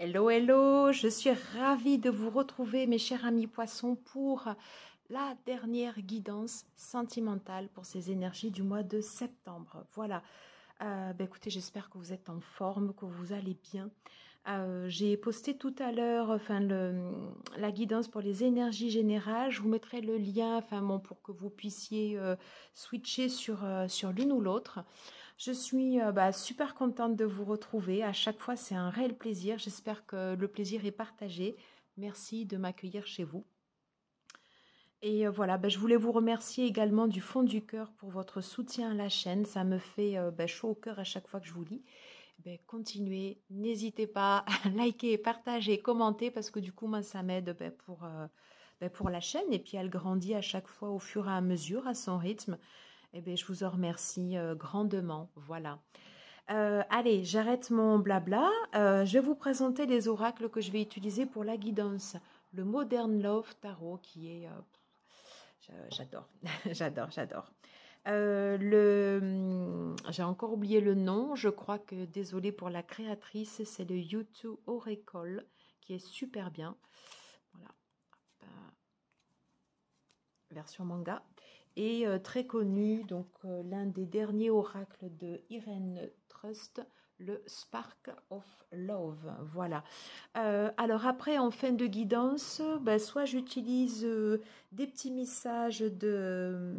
Hello, hello, je suis ravie de vous retrouver mes chers amis poissons pour la dernière guidance sentimentale pour ces énergies du mois de septembre. Voilà, écoutez, j'espère que vous êtes en forme, que vous allez bien. J'ai posté tout à l'heure la guidance pour les énergies générales. Je vous mettrai le lien pour que vous puissiez switcher sur l'une ou l'autre. Je suis super contente de vous retrouver. À chaque fois, c'est un réel plaisir. J'espère que le plaisir est partagé. Merci de m'accueillir chez vous. Et voilà, je voulais vous remercier également du fond du cœur pour votre soutien à la chaîne. Ça me fait chaud au cœur à chaque fois que je vous lis. Continuez, n'hésitez pas à liker, partager, commenter parce que du coup, moi, ça m'aide pour la chaîne. Et puis, elle grandit à chaque fois au fur et à mesure, à son rythme. Je vous en remercie grandement. Voilà. Allez, j'arrête mon blabla. Je vais vous présenter les oracles que je vais utiliser pour la guidance. Le Modern Love Tarot qui est... j'adore, j'adore. J'ai encore oublié le nom. Je crois que, désolée pour la créatrice, c'est le YouTube Oracle qui est super bien. Voilà. Version manga. Et très connu, donc l'un des derniers oracles de Irene Trust, le Spark of Love. Voilà. Alors après, en fin de guidance, soit j'utilise des petits messages de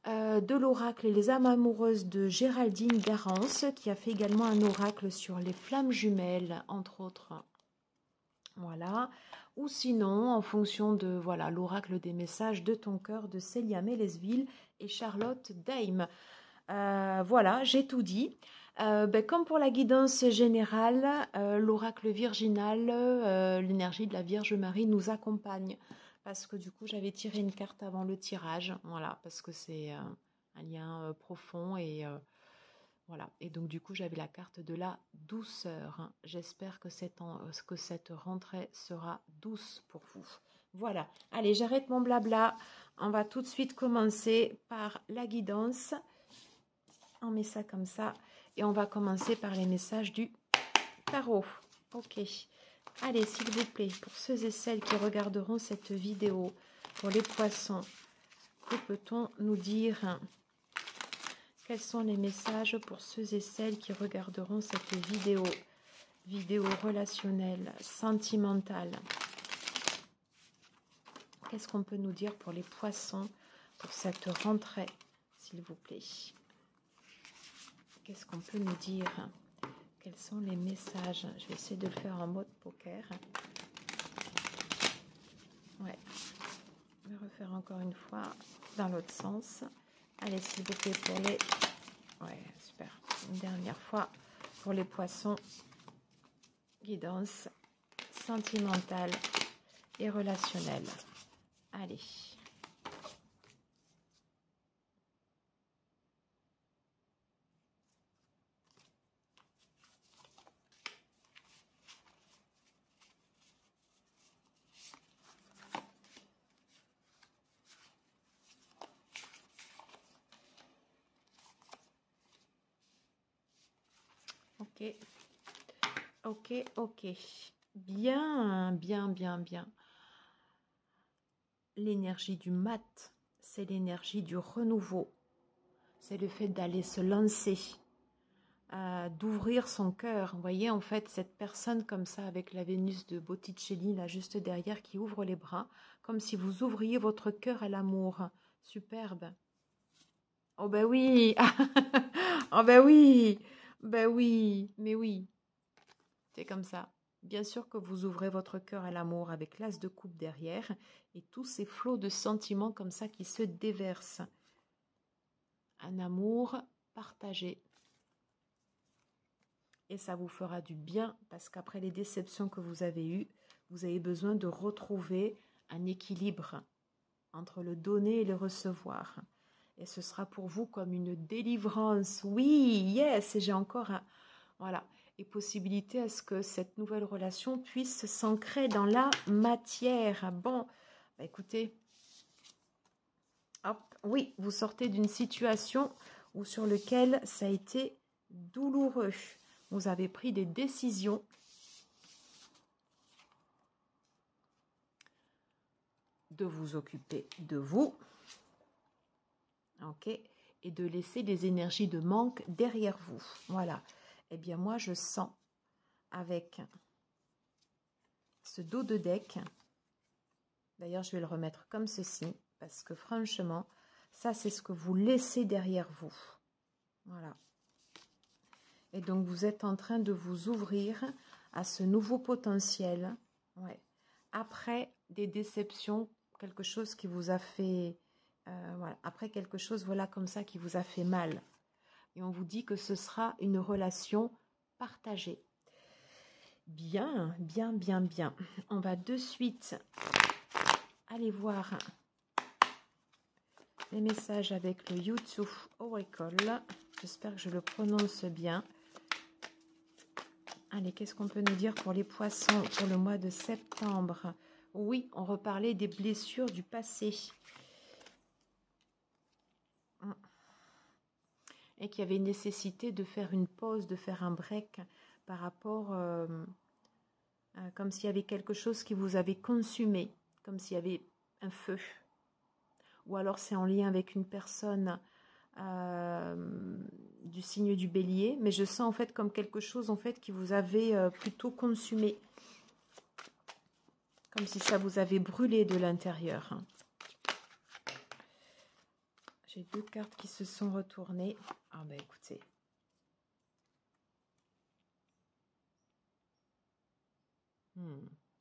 l'oracle Les âmes amoureuses de Géraldine Garance, qui a fait également un oracle sur les flammes jumelles, entre autres. Voilà. Ou sinon, en fonction de l'oracle des messages de ton cœur de Célia Mélesville et Charlotte Daim. Voilà, j'ai tout dit. Comme pour la guidance générale, l'oracle virginal, l'énergie de la Vierge Marie nous accompagne. Parce que du coup, j'avais tiré une carte avant le tirage. Voilà, parce que c'est un lien profond et... voilà, et donc du coup j'avais la carte de la douceur. J'espère que cette rentrée sera douce pour vous. Voilà, allez, j'arrête mon blabla. On va tout de suite commencer par la guidance. On met ça comme ça et on va commencer par les messages du tarot. Ok, allez, s'il vous plaît, pour ceux et celles qui regarderont cette vidéo, pour les poissons, que peut-on nous dire ? Quels sont les messages pour ceux et celles qui regarderont cette vidéo relationnelle, sentimentale? Qu'est-ce qu'on peut nous dire pour les poissons pour cette rentrée, s'il vous plaît? Qu'est-ce qu'on peut nous dire? Quels sont les messages? Je vais essayer de le faire en mode poker. Ouais. Je vais refaire encore une fois dans l'autre sens. Allez, s'il vous plaît, pour les... Ouais, super. Une dernière fois pour les poissons. Guidance sentimentale et relationnelle. Allez. Ok. Bien. L'énergie du mat, c'est l'énergie du renouveau. C'est le fait d'aller se lancer, d'ouvrir son cœur. Vous voyez, en fait, cette personne comme ça, avec la Vénus de Botticelli, là, juste derrière, qui ouvre les bras, comme si vous ouvriez votre cœur à l'amour. Superbe. Oh ben oui. Oh ben oui. Ben oui, mais oui. C'est comme ça. Bien sûr que vous ouvrez votre cœur à l'amour avec l'as de coupe derrière et tous ces flots de sentiments comme ça qui se déversent. Un amour partagé. Et ça vous fera du bien parce qu'après les déceptions que vous avez eues, vous avez besoin de retrouver un équilibre entre le donner et le recevoir. Et ce sera pour vous comme une délivrance. Oui, yes, j'ai encore un... Voilà. Et possibilité à ce que cette nouvelle relation puisse s'ancrer dans la matière. Bon, écoutez, hop, oui, vous sortez d'une situation où sur laquelle ça a été douloureux. Vous avez pris des décisions de vous occuper de vous. Ok, et de laisser les énergies de manque derrière vous. Voilà. Eh bien, moi, je sens avec ce dos de deck, d'ailleurs, je vais le remettre comme ceci, parce que franchement, ça, c'est ce que vous laissez derrière vous. Voilà. Et donc, vous êtes en train de vous ouvrir à ce nouveau potentiel. Ouais. Après des déceptions, quelque chose qui vous a fait... voilà. Après quelque chose, voilà, comme ça, qui vous a fait mal. Et on vous dit que ce sera une relation partagée. Bien, bien, bien, bien. On va de suite aller voir les messages avec le YouTube Oracle. J'espère que je le prononce bien. Allez, qu'est-ce qu'on peut nous dire pour les poissons pour le mois de septembre? Oui, on reparlait des blessures du passé. Et qu'il y avait nécessité de faire une pause, de faire un break par rapport... comme s'il y avait quelque chose qui vous avait consumé, comme s'il y avait un feu. Ou alors c'est en lien avec une personne du signe du bélier, mais je sens en fait comme quelque chose en fait qui vous avait plutôt consumé. Comme si ça vous avait brûlé de l'intérieur. J'ai deux cartes qui se sont retournées. Ah ben écoutez.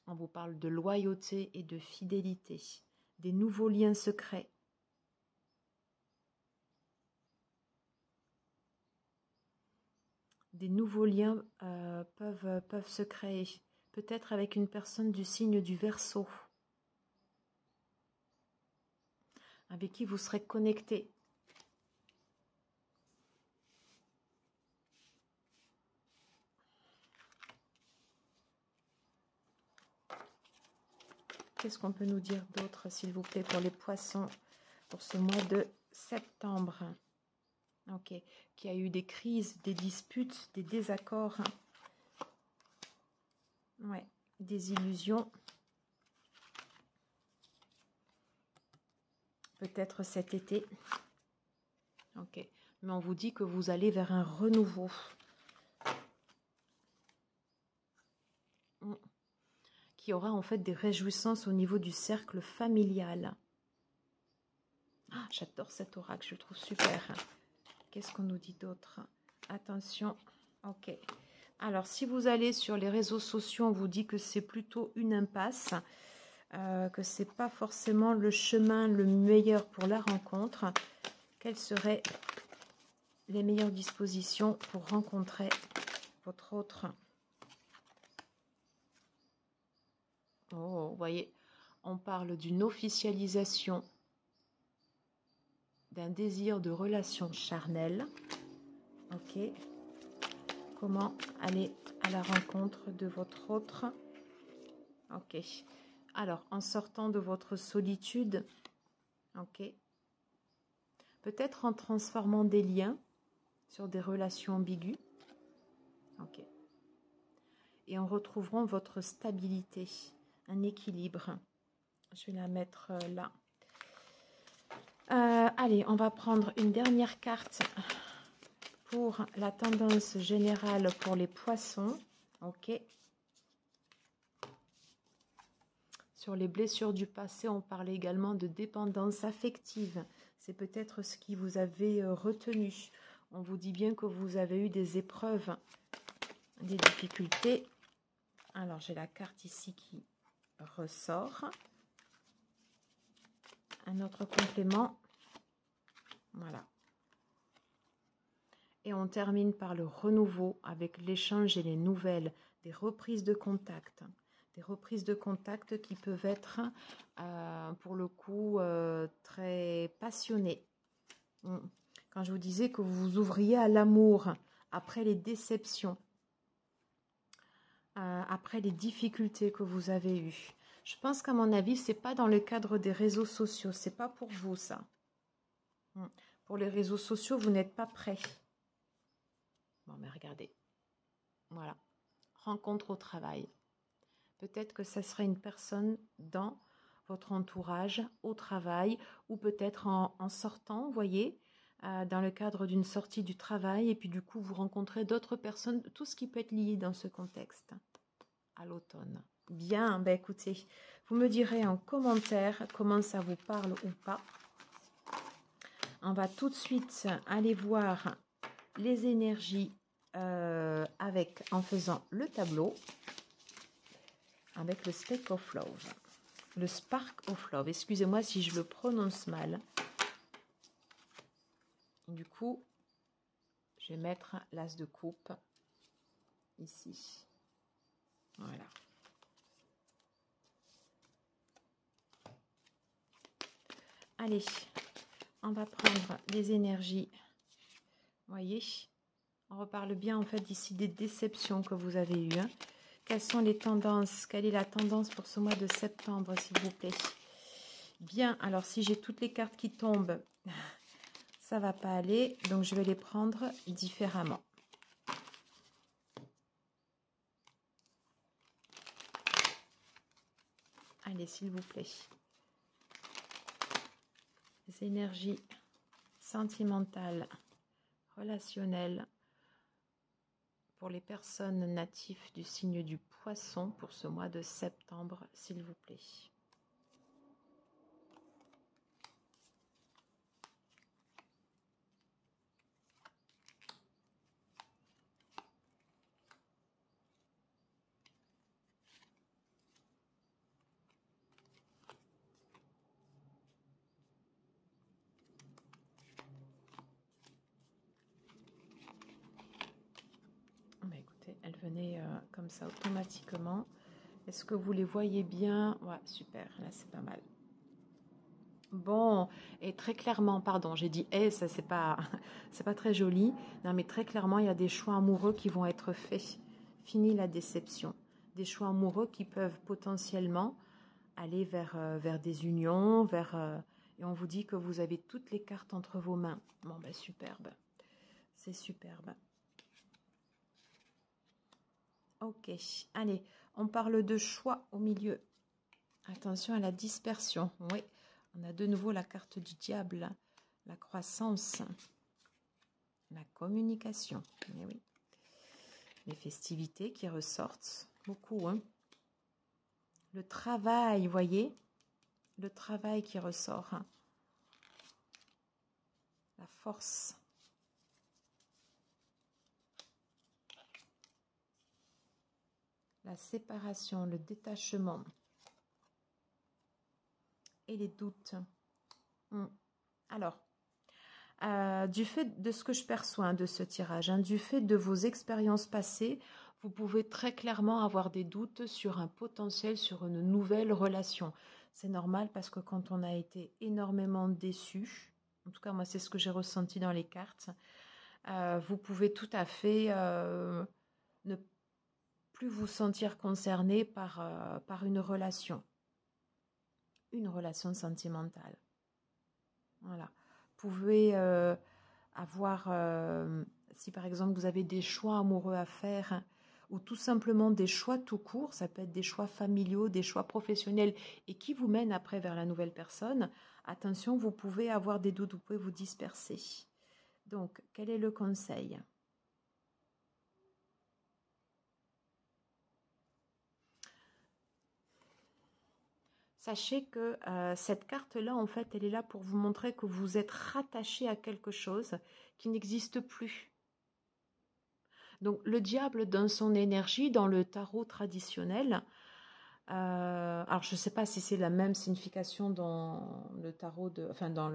On vous parle de loyauté et de fidélité. Des nouveaux liens secrets. Des nouveaux liens peuvent se créer. Peut-être avec une personne du signe du Verseau. Avec qui vous serez connecté. Qu'est-ce qu'on peut nous dire d'autre, s'il vous plaît, pour les poissons, pour ce mois de septembre? Ok. Qu'il y a eu des crises, des disputes, des désaccords. Ouais. Des illusions. Peut-être cet été. Ok. Mais on vous dit que vous allez vers un renouveau. Qui aura en fait des réjouissances au niveau du cercle familial. Ah, j'adore cet oracle, je le trouve super. Qu'est-ce qu'on nous dit d'autre? Attention, ok. Alors, si vous allez sur les réseaux sociaux, on vous dit que c'est plutôt une impasse, que ce n'est pas forcément le chemin le meilleur pour la rencontre. Quelles seraient les meilleures dispositions pour rencontrer votre autre? Oh, vous voyez, on parle d'une officialisation d'un désir de relation charnelle. Ok. Comment aller à la rencontre de votre autre? Ok. Alors, en sortant de votre solitude, ok. Peut-être en transformant des liens sur des relations ambiguës. Ok. Et en retrouvant votre stabilité, un équilibre. Je vais la mettre là. Allez, on va prendre une dernière carte pour la tendance générale pour les poissons. Ok. Sur les blessures du passé, on parlait également de dépendance affective. C'est peut-être ce qui vous avait retenu. On vous dit bien que vous avez eu des épreuves, des difficultés. Alors, j'ai la carte ici qui ressort. Un autre complément. Voilà. Et on termine par le renouveau avec l'échange et les nouvelles, des reprises de contact. Des reprises de contact qui peuvent être, pour le coup, très passionnées. Quand je vous disais que vous vous ouvriez à l'amour après les déceptions, après les difficultés que vous avez eues. Je pense qu'à mon avis, c'est pas dans le cadre des réseaux sociaux. C'est pas pour vous, ça. Pour les réseaux sociaux, vous n'êtes pas prêts. Bon, mais regardez. Voilà. Rencontre au travail. Peut-être que ça serait une personne dans votre entourage, au travail, ou peut-être en sortant, vous voyez, dans le cadre d'une sortie du travail, et puis du coup, vous rencontrez d'autres personnes, tout ce qui peut être lié dans ce contexte à l'automne. Bien, ben écoutez, vous me direz en commentaire comment ça vous parle ou pas. On va tout de suite aller voir les énergies en faisant le tableau avec le Spark of Love. Le Spark of Love, excusez-moi si je le prononce mal. Du coup, je vais mettre l'as de coupe ici. Voilà. Allez, on va prendre les énergies. Vous voyez, on reparle bien en fait ici des déceptions que vous avez eues. Hein. Quelles sont les tendances? Quelle est la tendance pour ce mois de septembre, s'il vous plaît? Bien, alors si j'ai toutes les cartes qui tombent, ça ne va pas aller. Donc, je vais les prendre différemment. Allez, s'il vous plaît. Les énergies sentimentales, relationnelles pour les personnes natives du signe du Poisson pour ce mois de septembre, s'il vous plaît. Bah écoutez, elles venaient comme ça automatiquement. Est-ce que vous les voyez bien? Ouais, super, là c'est pas mal. Bon, et très clairement, pardon, j'ai dit ça c'est pas très joli. Non, mais très clairement, il y a des choix amoureux qui vont être faits. Fini la déception. Des choix amoureux qui peuvent potentiellement aller vers des unions, et on vous dit que vous avez toutes les cartes entre vos mains. Bon, ben superbe. C'est superbe. Ok, allez, on parle de choix au milieu. Attention à la dispersion. Oui, on a de nouveau la carte du diable, la croissance, la communication. Eh oui. Les festivités qui ressortent, beaucoup. Hein. Le travail, vous voyez, le travail qui ressort. Hein. La force. La séparation, le détachement. Et les doutes. Alors, du fait de ce que je perçois hein, de ce tirage, hein, du fait de vos expériences passées, vous pouvez très clairement avoir des doutes sur un potentiel, sur une nouvelle relation. C'est normal parce que quand on a été énormément déçu, en tout cas moi c'est ce que j'ai ressenti dans les cartes, vous pouvez tout à fait ne plus vous sentir concerné par une relation sentimentale. Voilà. Vous pouvez avoir, si par exemple vous avez des choix amoureux à faire, hein, ou tout simplement des choix tout court, ça peut être des choix familiaux, des choix professionnels, et qui vous mènent après vers la nouvelle personne, attention, vous pouvez avoir des doutes, vous pouvez vous disperser. Donc, quel est le conseil ? Sachez que cette carte-là, en fait, elle est là pour vous montrer que vous êtes rattaché à quelque chose qui n'existe plus. Donc, le diable, dans son énergie, dans le tarot traditionnel, alors je ne sais pas si c'est la même signification dans le tarot, dans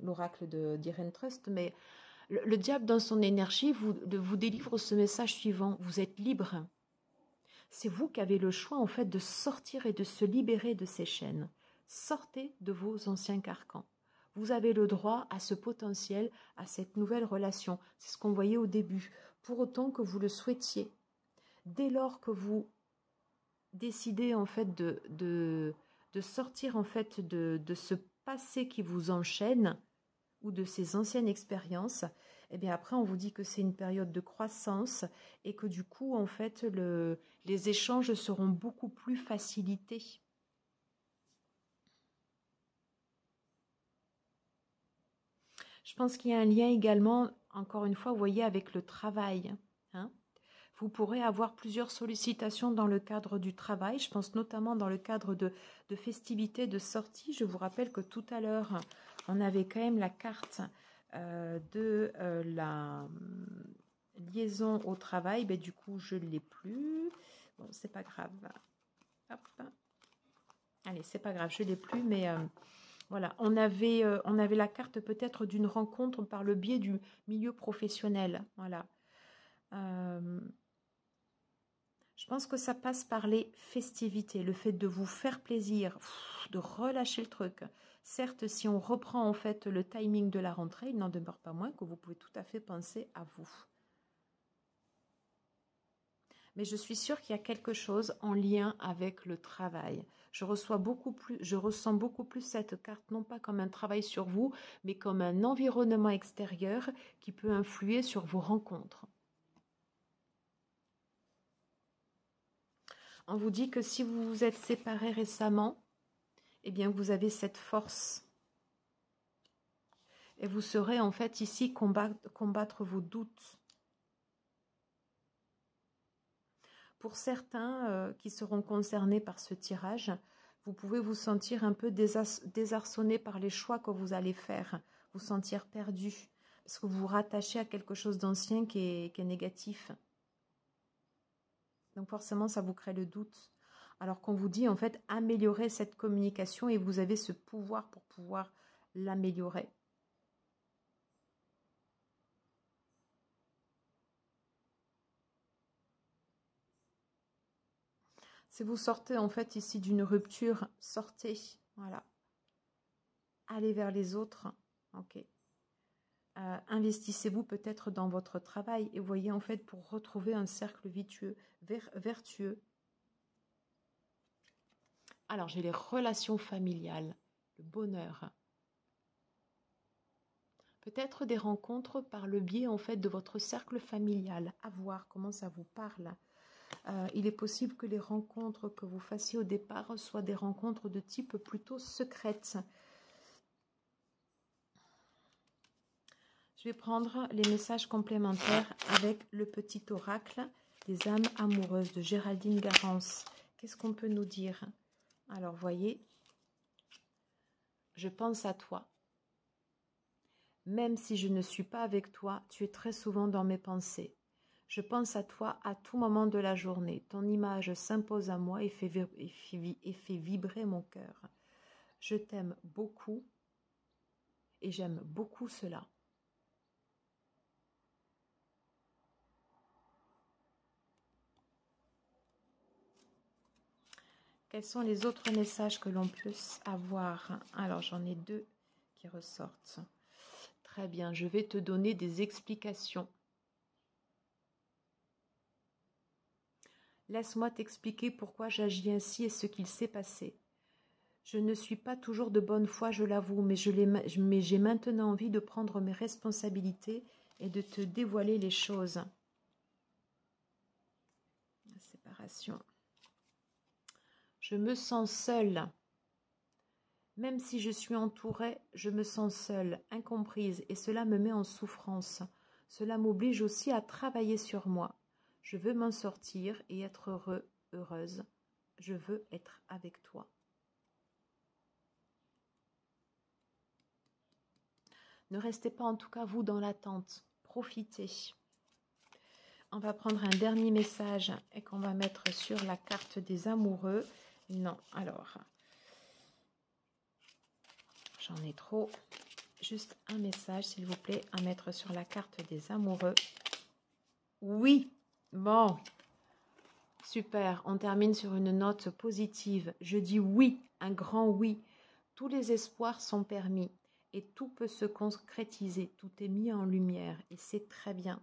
l'oracle d'Irene Trust, mais le diable, dans son énergie, vous délivre ce message suivant. Vous êtes libre. C'est vous qui avez le choix en fait de sortir et de se libérer de ces chaînes. Sortez de vos anciens carcans. Vous avez le droit à ce potentiel, à cette nouvelle relation. C'est ce qu'on voyait au début. Pour autant que vous le souhaitiez. Dès lors que vous décidez en fait de sortir en fait de ce passé qui vous enchaîne ou de ces anciennes expériences, eh bien après on vous dit que c'est une période de croissance et que du coup en fait les échanges seront beaucoup plus facilités. Je pense qu'il y a un lien également, encore une fois, vous voyez, avec le travail. Hein. Vous pourrez avoir plusieurs sollicitations dans le cadre du travail. Je pense notamment dans le cadre de festivités, de sorties. Je vous rappelle que tout à l'heure, on avait quand même la carte de la liaison au travail. Ben, du coup, je ne l'ai plus. Bon, c'est pas grave. Hop. Allez, c'est pas grave, je ne l'ai plus, mais voilà. On avait la carte peut-être d'une rencontre par le biais du milieu professionnel. Voilà. Je pense que ça passe par les festivités, le fait de vous faire plaisir, de relâcher le truc. Certes, si on reprend en fait le timing de la rentrée, il n'en demeure pas moins que vous pouvez tout à fait penser à vous. Mais je suis sûre qu'il y a quelque chose en lien avec le travail. Je ressens beaucoup plus cette carte, non pas comme un travail sur vous, mais comme un environnement extérieur qui peut influer sur vos rencontres. On vous dit que si vous vous êtes séparés récemment, eh bien vous avez cette force. Et vous saurez en fait ici combattre vos doutes. Pour certains qui seront concernés par ce tirage, vous pouvez vous sentir un peu désarçonné par les choix que vous allez faire, vous sentir perdu, parce que vous vous rattachez à quelque chose d'ancien qui est négatif. Donc forcément, ça vous crée le doute. Alors qu'on vous dit en fait, améliorer cette communication et vous avez ce pouvoir pour pouvoir l'améliorer. Si vous sortez en fait ici d'une rupture, sortez, voilà. Allez vers les autres, ok. Investissez-vous peut-être dans votre travail et voyez en fait pour retrouver un cercle vertueux. Alors j'ai les relations familiales, le bonheur. Peut-être des rencontres par le biais en fait de votre cercle familial, à voir comment ça vous parle. Il est possible que les rencontres que vous fassiez au départ soient des rencontres de type plutôt secrètes. Je vais prendre les messages complémentaires avec le petit oracle des âmes amoureuses de Géraldine Garance. Qu'est-ce qu'on peut nous dire? Alors, voyez, je pense à toi. Même si je ne suis pas avec toi, tu es très souvent dans mes pensées. Je pense à toi à tout moment de la journée. Ton image s'impose à moi et fait vibrer mon cœur. Je t'aime beaucoup et j'aime beaucoup cela. Quels sont les autres messages que l'on peut avoir? Alors, j'en ai deux qui ressortent. Très bien, je vais te donner des explications. Laisse-moi t'expliquer pourquoi j'agis ainsi et ce qu'il s'est passé. Je ne suis pas toujours de bonne foi, je l'avoue, mais j'ai maintenant envie de prendre mes responsabilités et de te dévoiler les choses. La séparation. Je me sens seule. Même si je suis entourée, je me sens seule, incomprise, et cela me met en souffrance. Cela m'oblige aussi à travailler sur moi. Je veux m'en sortir et être heureuse. Je veux être avec toi. Ne restez pas en tout cas vous dans l'attente. Profitez. On va prendre un dernier message et qu'on va mettre sur la carte des amoureux. Non, alors, j'en ai trop. Juste un message, s'il vous plaît, à mettre sur la carte des amoureux. Oui, bon, super, on termine sur une note positive. Je dis oui, un grand oui. Tous les espoirs sont permis et tout peut se concrétiser. Tout est mis en lumière et c'est très bien.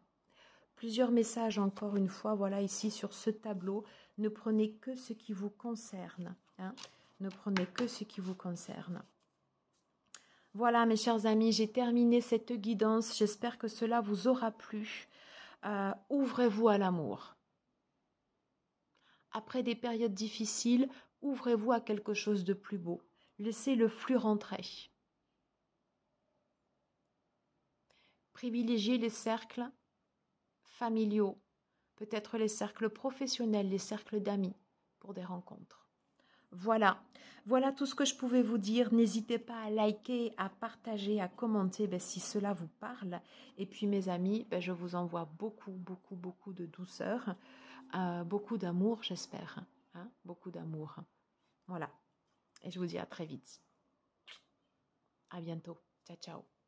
Plusieurs messages encore une fois, voilà ici sur ce tableau. Ne prenez que ce qui vous concerne. Hein. Ne prenez que ce qui vous concerne. Voilà mes chers amis, j'ai terminé cette guidance. J'espère que cela vous aura plu. Ouvrez-vous à l'amour. Après des périodes difficiles, ouvrez-vous à quelque chose de plus beau. Laissez le flux rentrer. Privilégiez les cercles familiaux, peut-être les cercles professionnels, les cercles d'amis pour des rencontres. Voilà, voilà tout ce que je pouvais vous dire. N'hésitez pas à liker, à partager, à commenter si cela vous parle. Et puis mes amis, je vous envoie beaucoup, beaucoup, beaucoup de douceur, beaucoup d'amour, j'espère. Hein, beaucoup d'amour. Voilà. Et je vous dis à très vite. À bientôt. Ciao, ciao.